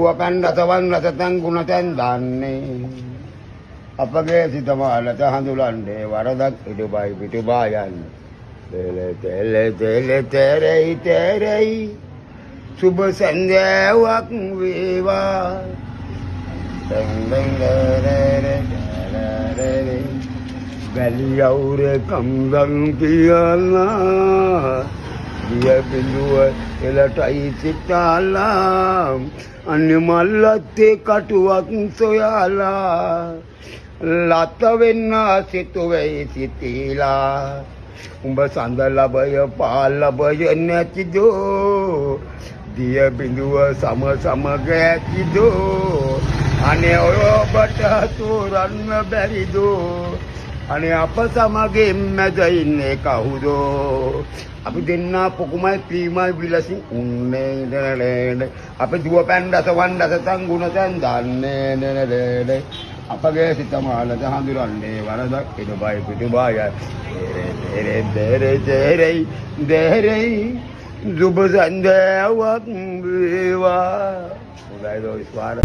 Akan datawan natatang gunatan dane apage sitamala tahandulande waradak idubai bitubayan tele tele tele terei terei subh sandhyak viva deng deng re re galiyaure kamdang piyala dia binduwa elatai sitalam අනිමල්ලත්තේ කටුවක් සොයාලා ලත වෙන්න සිතු වෙයි සිතීලා උඹ සඳ ලබය පාල් ලබය නැතිදෝ දිය බිඳුව සම සමග ඇතිදෝ අනේ ඔබට තෝරන්න බැරිදෝ අනේ අප සමගින් මැද ඉන්නේ කවුදෝ අපි දෙන්නා පොකුමයි ප්‍රීමයි විලසින් උන්නේ නේ අපි දුව පැන්ඩස වණ්ඩස තංගුණ තැන් දන්නේ නේ අපගේ සිතමාලද හඳුරන්නේ වරදක් ඉදුබයි පිටුබාය දෙරේ සුබ සන්ධ්‍යාවක් වේවා උදයි දෝ ස්වාර